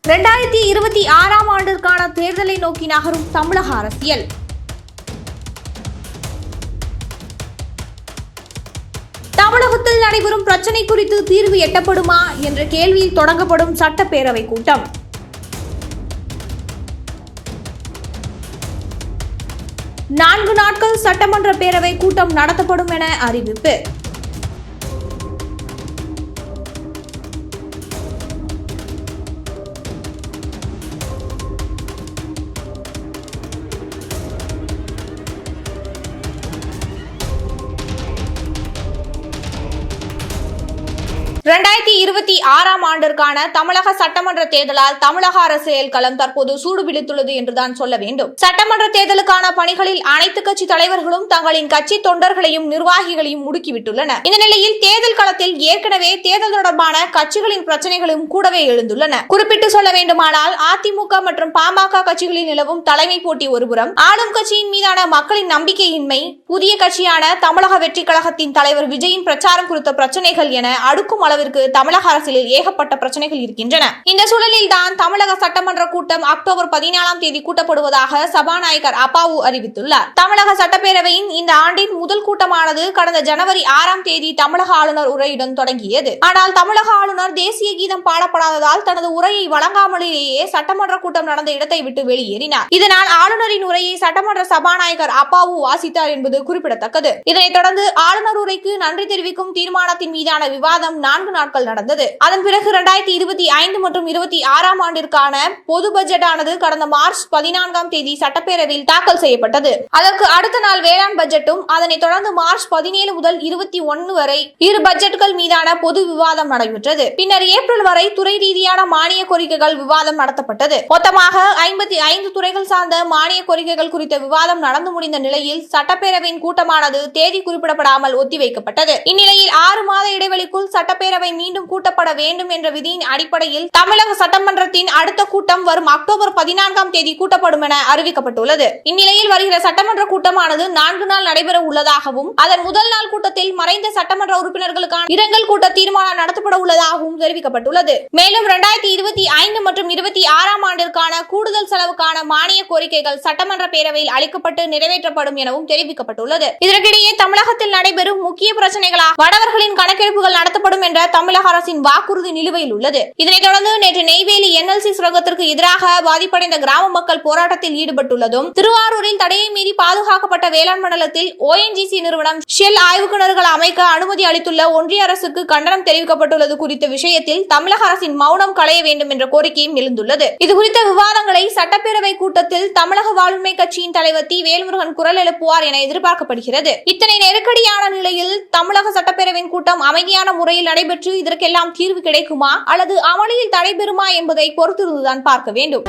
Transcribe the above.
2026ஆம் ஆண்டிற்கான தேர்தலை நோக்கி நகரும் தமிழக அரசியல். தமிழகத்தில் நடைபெறும் பிரச்சினை குறித்து தீர்வு எட்டப்படுமா என்ற கேள்வியில் தொடங்கப்படும் சட்டப்பேரவை கூட்டம். நான்கு நாட்கள் சட்டமன்ற பேரவை கூட்டம் நடத்தப்படும் என அறிவிப்பு. ஆண்டிற்கான தமிழக சட்டமன்ற தேர்தலால் தமிழக அரசியல் களம் தற்போது சூடுபிடித்துள்ளது என்றுதான் சொல்ல வேண்டும். சட்டமன்ற தேர்தலுக்கான பணிகளில் அனைத்து கட்சி தலைவர்களும் தங்களின் கட்சி தொண்டர்களையும் நிர்வாகிகளையும் முடுக்கிவிட்டுள்ளனர். இந்த நிலையில் தேர்தல் களத்தில் ஏற்கனவே தேர்தல் தொடர்பான கட்சிகளின் பிரச்சனைகளும் கூடவே எழுந்துள்ளன. குறிப்பிட்டு சொல்ல வேண்டுமானால் அதிமுக மற்றும் பாமக கட்சிகளில் நிலவும் தலைமை போட்டி ஒருபுறம், ஆளும் கட்சியின் மீதான மக்களின் நம்பிக்கையின்மை, புதிய கட்சியான தமிழக வெற்றி கழகத்தின் தலைவர் விஜயின் பிரச்சாரம் குறித்த பிரச்சனைகள் என அடுக்கும் அளவிற்கு தமிழக அரசியலில் ஏகப்பட்ட பிரச்சனைகள் இருக்கின்றன. இந்த சூழலில் தான் தமிழக சட்டமன்ற கூட்டம் அக்டோபர் 14ஆம் தேதி கூட்டப்படுவதாக சபாநாயகர் அப்பாவு அறிவித்துள்ளார். தமிழக சட்டப்பேரவையின் இந்த ஆண்டின் முதல் கூட்டமானது கடந்த ஜனவரி 6ஆம் தேதி தமிழக ஆளுநர் உரையுடன் தொடங்கியது. ஆனால் தமிழக ஆளுநர் தேசிய கீதம் பாடப்படாததால் தனது உரையை வழங்காமலேயே சட்டமன்ற கூட்டம் நடந்த இடத்தை விட்டு வெளியேறினார். இதனால் ஆளுநரின் உரையை சட்டமன்ற சபாநாயகர் அப்பாவு வாசித்தார் என்பது குறிப்பிடத்தக்கது. இதனைத் தொடர்ந்து ஆளுநர் உரைக்கு நன்றி தெரிவிக்கும் தீர்மானத்தின் மீதான விவாதம் 4 நாட்கள் நடந்தது. அதன் பிறகு 2025 மற்றும் 26ஆம் ஆண்டிற்கான பொது பட்ஜெட் ஆனது கடந்த மார்ச் 14ஆம் தேதி சட்டப்பேரவையில் தாக்கல் செய்யப்பட்டது. அதற்கு அடுத்த நாள் வேளாண் பட்ஜெட்டும், அதனைத் தொடர்ந்து மார்ச் 17 முதல் 21 வரை இரு பட்ஜெட்டுகள் மீதான பொது விவாதம் நடைபெற்றது. பின்னர் ஏப்ரல் வரை துறை ரீதியான மானிய கோரிக்கைகள் விவாதம் நடத்தப்பட்டது. மொத்தமாக 55 துறைகள் சார்ந்த மானிய கோரிக்கைகள் குறித்த விவாதம் நடந்து முடிந்த நிலையில் சட்டப்பேரவையின் கூட்டமானது தேதி குறிப்பிடப்படாமல் ஒத்திவைக்கப்பட்டது. இந்நிலையில் 6 மாத இடைவெளிக்குள் சட்டப்பேரவை மீண்டும் கூட்டப்பட வேண்டும் என்ற விதியின் அடிப்படையில் தமிழக சட்டமன்றத்தின் அடுத்த கூட்டம் வரும் அக்டோபர் 14ஆம் தேதி கூட்டப்படும் என அறிவிக்கப்பட்டுள்ளது. இந்நிலையில் வருகிற சட்டமன்ற கூட்டமானது 4 நாள் நடைபெற உள்ளதாகவும், அதன் முதல் நாள் கூட்டத்தில் மறைந்த சட்டமன்ற உறுப்பினர்களுக்கான இரங்கல் கூட்ட தீர்மானம் நடத்தப்பட உள்ளதாகவும் தெரிவிக்கப்பட்டுள்ளது. மேலும் 2025 மற்றும் 26ஆம் ஆண்டிற்கான கூடுதல் செலவுக்கான மானிய கோரிக்கைகள் சட்டமன்ற பேரவையில் அளிக்கப்பட்டு நிறைவேற்றப்படும் எனவும் தெரிவிக்கப்பட்டுள்ளது. இதற்கிடையே தமிழகத்தில் நடைபெறும் முக்கிய பிரச்சனைகளாக வடவர்களின் கணக்கெடுப்புகள் நடத்தப்படும் என்ற தமிழக அரசின் வாக்குறுதி நிலுவையில் உள்ளது. இதனைத் தொடர்ந்து நேற்று நெய்வேலி NLC சுரங்கத்திற்கு எதிராக பாதிப்படைந்த கிராம மக்கள் போராட்டத்தில் ஈடுபட்டுள்ளதும், திருவாரூரில் தடையை மீறி பாதுகாக்கப்பட்ட வேளாண் மண்டலத்தில் ONGC நிறுவனம் ஷெல் ஆய்வு கிணறுகள் அமைக்க அனுமதி அளித்துள்ள ஒன்றிய அரசுக்கு கண்டனம் தெரிவிக்கப்பட்டுள்ளது குறித்த விஷயத்தில் தமிழக அரசின் மௌனம் களைய வேண்டும் என்ற கோரிக்கையும் எழுந்துள்ளது. இதுகுறித்த விவாதங்களை சட்டப்பேரவை கூட்டத்தில் தமிழக வாழ்வுரிமை கட்சியின் தலைவர் தி. வேல்முருகன் குரல் எழுப்புவார் என எதிர்பார்க்கப்படுகிறது. இத்தனை நெருக்கடியான நிலையில் தமிழக சட்டப்பேரவையின் கூட்டம் அமைதியான முறையில் நடைபெற்று இதற்கெல்லாம் தீர்வு கிடைக்குமா அல்லது அமளியில் தடைபெறுமா என்பதை பொறுத்திருந்துதான் பார்க்க வேண்டும்.